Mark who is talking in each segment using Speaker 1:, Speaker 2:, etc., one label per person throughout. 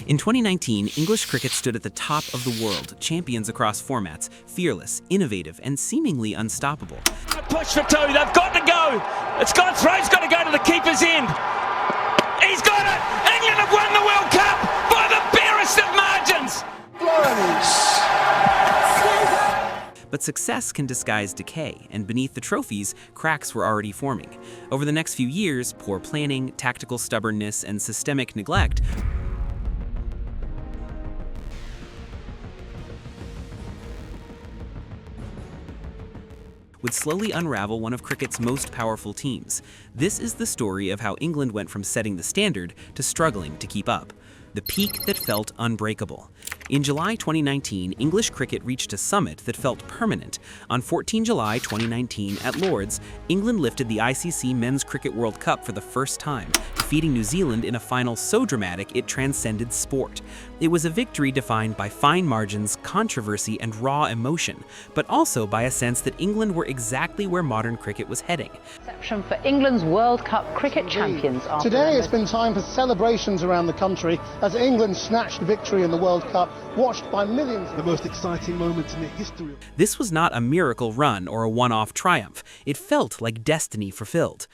Speaker 1: In 2019, English cricket stood at the top of the world, champions across formats, fearless, innovative, and seemingly unstoppable.
Speaker 2: Push for two, they've got to go. It's got throws, got to go to the keeper's end. He's got it. England have won the World Cup by the barest of margins.
Speaker 1: But success can disguise decay, and beneath the trophies, cracks were already forming. Over the next few years, poor planning, tactical stubbornness, and systemic neglect would slowly unravel one of cricket's most powerful teams. This is the story of how England went from setting the standard to struggling to keep up. The peak that felt unbreakable. In July 2019, English cricket reached a summit that felt permanent. On 14 July 2019 at Lord's, England lifted the ICC Men's Cricket World Cup for the first time, defeating New Zealand in a final so dramatic it transcended sport. It was a victory defined by fine margins, controversy, and raw emotion, but also by a sense that England were exactly where modern cricket was heading.
Speaker 3: Reception for England's World Cup cricket champions.
Speaker 4: Today it's been time for celebrations around the country as England snatched victory in the World Cup, watched by millions.
Speaker 5: The most exciting moment in the history.
Speaker 1: This was not a miracle run or a one-off triumph. It felt like destiny fulfilled.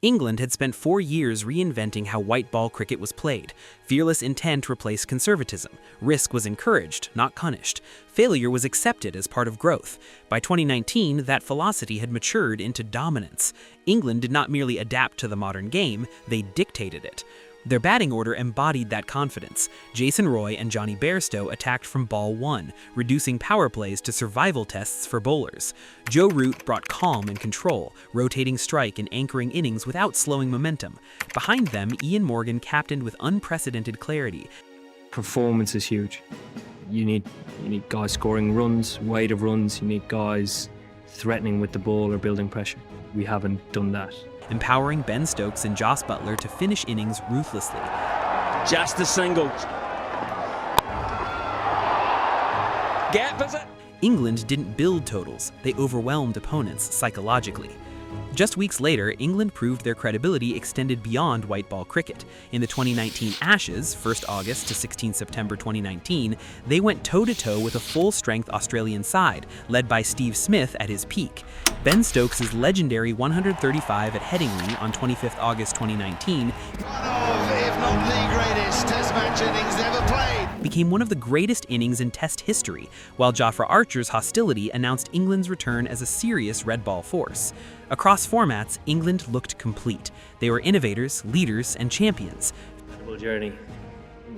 Speaker 1: England had spent 4 years reinventing how white ball cricket was played. Fearless intent replaced conservatism. Risk was encouraged, not punished. Failure was accepted as part of growth. By 2019, that philosophy had matured into dominance. England did not merely adapt to the modern game, they dictated it. Their batting order embodied that confidence. Jason Roy and Johnny Bairstow attacked from ball one, reducing power plays to survival tests for bowlers. Joe Root brought calm and control, rotating strike and anchoring innings without slowing momentum. Behind them, Eoin Morgan captained with unprecedented clarity.
Speaker 6: Performance is huge. You need guys scoring runs, weight of runs. You need guys threatening with the ball or building pressure. We haven't done that.
Speaker 1: Empowering Ben Stokes and Jos Buttler to finish innings ruthlessly.
Speaker 2: Just a single. Gap, is it?
Speaker 1: England didn't build totals, they overwhelmed opponents psychologically. Just weeks later, England proved their credibility extended beyond white ball cricket. In the 2019 Ashes, 1st August to 16 September 2019, they went toe-to-toe with a full-strength Australian side, led by Steve Smith at his peak. Ben Stokes' legendary 135 at Headingley on 25th August 2019
Speaker 7: if not the greatest Test match innings ever played,
Speaker 1: became one of the greatest innings in Test history, while Jofra Archer's hostility announced England's return as a serious red ball force. Across formats, England looked complete. They were innovators, leaders, and champions.
Speaker 6: Incredible journey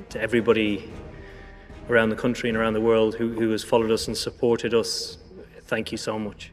Speaker 6: to everybody around the country and around the world who has followed us and supported us. Thank you so much.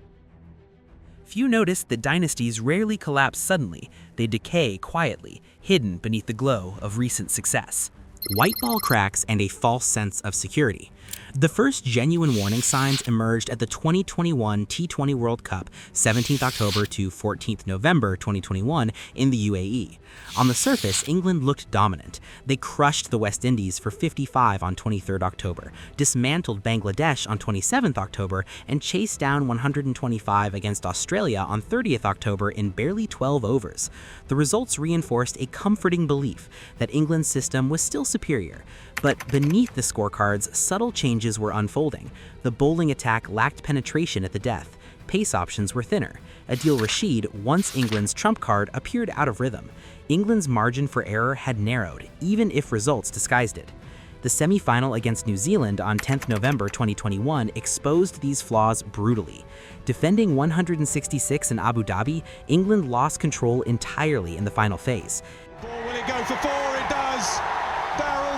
Speaker 1: Few notice that dynasties rarely collapse suddenly. They decay quietly, hidden beneath the glow of recent success. White ball cracks and a false sense of security. The first genuine warning signs emerged at the 2021 T20 World Cup, 17th October to 14th November 2021 in the UAE. On the surface, England looked dominant. They crushed the West Indies for 55 on 23rd October, dismantled Bangladesh on 27th October, and chased down 125 against Australia on 30th October in barely 12 overs. The results reinforced a comforting belief that England's system was still superior. But beneath the scorecards, subtle changes were unfolding. The bowling attack lacked penetration at the death. Pace options were thinner. Adil Rashid, once England's trump card, appeared out of rhythm. England's margin for error had narrowed, even if results disguised it. The semi-final against New Zealand on 10th November 2021 exposed these flaws brutally. Defending 166 in Abu Dhabi, England lost control entirely in the final phase.
Speaker 5: Will it go for four? It does.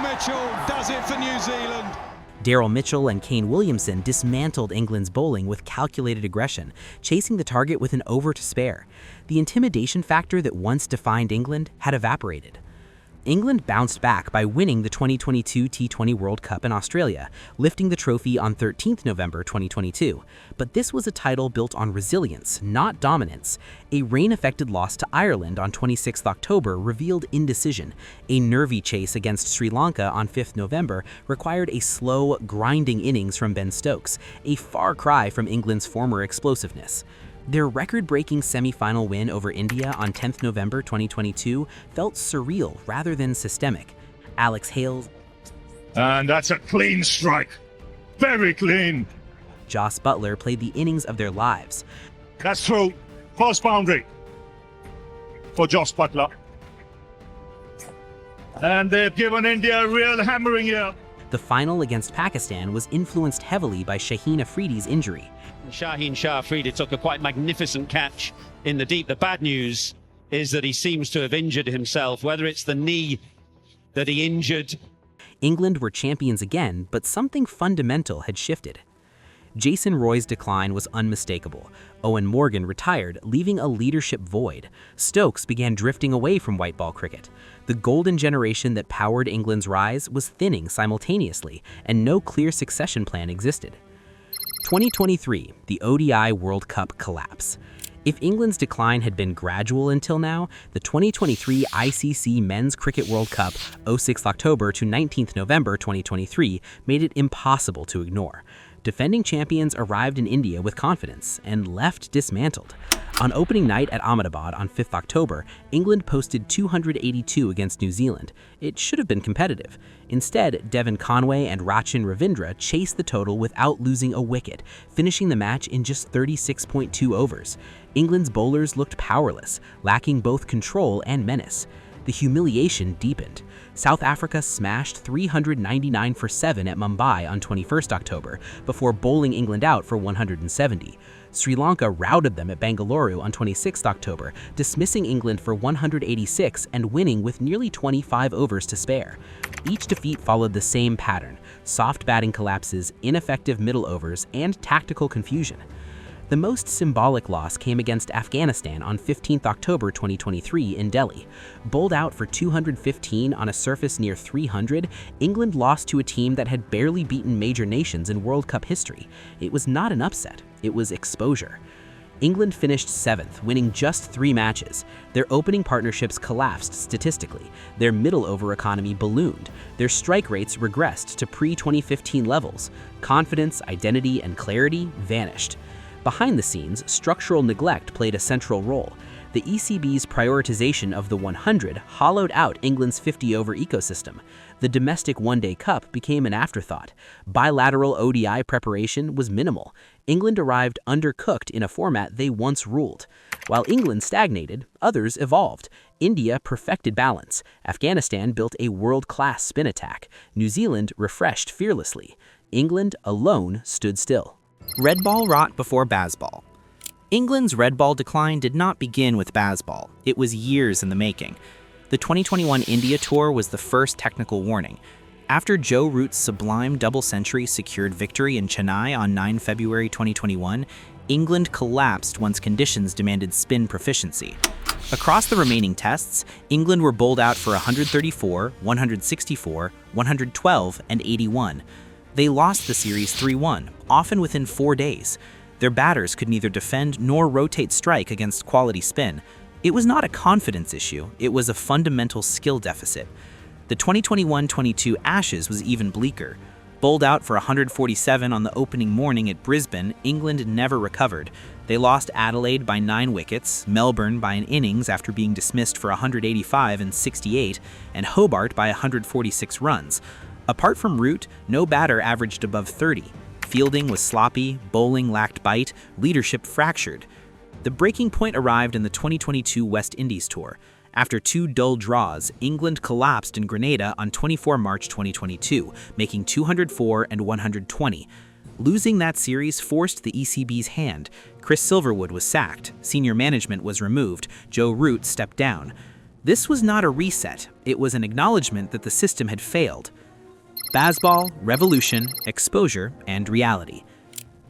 Speaker 5: Mitchell does it for New Zealand.
Speaker 1: Daryl Mitchell and Kane Williamson dismantled England's bowling with calculated aggression, chasing the target with an over to spare. The intimidation factor that once defined England had evaporated. England bounced back by winning the 2022 T20 World Cup in Australia, lifting the trophy on 13th November 2022. But this was a title built on resilience, not dominance. A rain-affected loss to Ireland on 26th October revealed indecision. A nervy chase against Sri Lanka on 5th November required a slow, grinding innings from Ben Stokes, a far cry from England's former explosiveness. Their record-breaking semi-final win over India on 10th November 2022 felt surreal rather than systemic. Alex Hales
Speaker 8: And that's a clean strike. Very clean.
Speaker 1: Jos Buttler played the innings of their lives.
Speaker 8: That's through. Cross boundary for Jos Buttler. And they've given India a real hammering here.
Speaker 1: The final against Pakistan was influenced heavily by Shaheen Afridi's injury.
Speaker 9: Shaheen Shah Afridi took a quite magnificent catch in the deep. The bad news is that he seems to have injured himself, whether it's the knee that he injured.
Speaker 1: England were champions again, but something fundamental had shifted. Jason Roy's decline was unmistakable. Eoin Morgan retired, leaving a leadership void. Stokes began drifting away from white ball cricket. The golden generation that powered England's rise was thinning simultaneously, and no clear succession plan existed. 2023, the ODI World Cup collapse. If England's decline had been gradual until now, the 2023 ICC Men's Cricket World Cup, 6 October to 19th November 2023, made it impossible to ignore. Defending champions arrived in India with confidence and left dismantled. On opening night at Ahmedabad on 5th October, England posted 282 against New Zealand. It should have been competitive. Instead, Devon Conway and Rachin Ravindra chased the total without losing a wicket, finishing the match in just 36.2 overs. England's bowlers looked powerless, lacking both control and menace. The humiliation deepened. South Africa smashed 399 for 7 at Mumbai on 21st October before bowling England out for 170. Sri Lanka routed them at Bengaluru on 26th October, dismissing England for 186 and winning with nearly 25 overs to spare. Each defeat followed the same pattern: soft batting collapses, ineffective middle overs, and tactical confusion. The most symbolic loss came against Afghanistan on 15th October 2023 in Delhi. Bowled out for 215 on a surface near 300, England lost to a team that had barely beaten major nations in World Cup history. It was not an upset, it was exposure. England finished 7th, winning just 3 matches. Their opening partnerships collapsed statistically. Their middle over economy ballooned. Their strike rates regressed to pre-2015 levels. Confidence, identity, and clarity vanished. Behind the scenes, structural neglect played a central role. The ECB's prioritization of the 100 hollowed out England's 50-over ecosystem. The domestic one-day cup became an afterthought. Bilateral ODI preparation was minimal. England arrived undercooked in a format they once ruled. While England stagnated, others evolved. India perfected balance. Afghanistan built a world-class spin attack. New Zealand refreshed fearlessly. England alone stood still.
Speaker 10: Red ball rot before Bazball. England's red ball decline did not begin with Bazball. It was years in the making. The 2021 India tour was the first technical warning. After Joe Root's sublime double century secured victory in Chennai on 9 February 2021, England collapsed once conditions demanded spin proficiency. Across the remaining tests, England were bowled out for 134, 164, 112, and 81. They lost the series 3-1, often within 4 days. Their batters could neither defend nor rotate strike against quality spin. It was not a confidence issue, it was a fundamental skill deficit. The 2021-22 Ashes was even bleaker. Bowled out for 147 on the opening morning at Brisbane, England never recovered. They lost Adelaide by 9 wickets, Melbourne by an innings after being dismissed for 185 and 68, and Hobart by 146 runs. Apart from Root, no batter averaged above 30. Fielding was sloppy, bowling lacked bite, leadership fractured. The breaking point arrived in the 2022 West Indies tour. After 2 dull draws, England collapsed in Grenada on 24 March 2022, making 204 and 120. Losing that series forced the ECB's hand. Chris Silverwood was sacked, senior management was removed, Joe Root stepped down. This was not a reset, it was an acknowledgement that the system had failed. Bazball, revolution, exposure, and reality.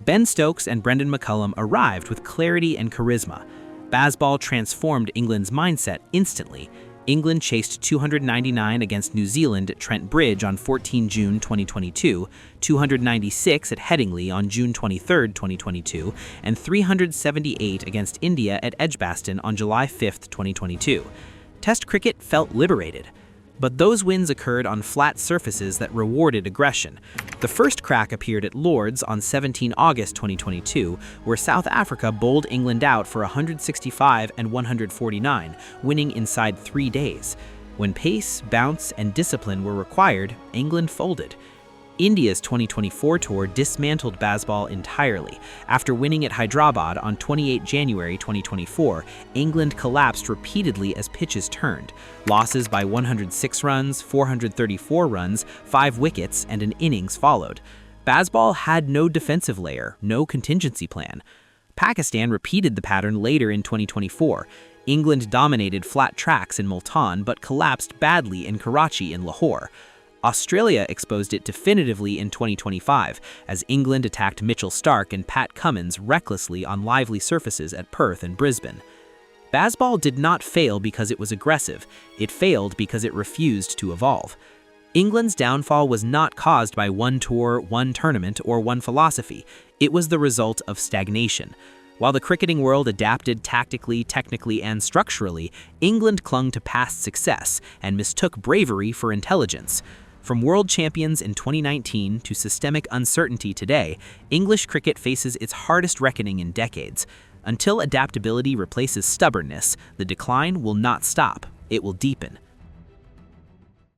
Speaker 10: Ben Stokes and Brendan McCullum arrived with clarity and charisma. Bazball transformed England's mindset instantly. England chased 299 against New Zealand at Trent Bridge on 14 June 2022, 296 at Headingley on June 23, 2022, and 378 against India at Edgbaston on July 5, 2022. Test cricket felt liberated. But those wins occurred on flat surfaces that rewarded aggression. The first crack appeared at Lord's on 17 August 2022, where South Africa bowled England out for 165 and 149, winning inside 3 days.
Speaker 1: When pace, bounce, and discipline were required, England folded. India's 2024 tour dismantled Bazball entirely. After winning at Hyderabad on 28 January 2024, England collapsed repeatedly as pitches turned. Losses by 106 runs, 434 runs, 5 wickets, and an innings followed. Bazball had no defensive layer, no contingency plan. Pakistan repeated the pattern later in 2024. England dominated flat tracks in Multan but collapsed badly in Karachi and Lahore. Australia exposed it definitively in 2025 as England attacked Mitchell Starc and Pat Cummins recklessly on lively surfaces at Perth and Brisbane. Bazball did not fail because it was aggressive, it failed because it refused to evolve. England's downfall was not caused by one tour, one tournament, or one philosophy. It was the result of stagnation. While the cricketing world adapted tactically, technically, and structurally, England clung to past success and mistook bravery for intelligence. From world champions in 2019 to systemic uncertainty today, English cricket faces its hardest reckoning in decades. Until adaptability replaces stubbornness, the decline will not stop, it will deepen.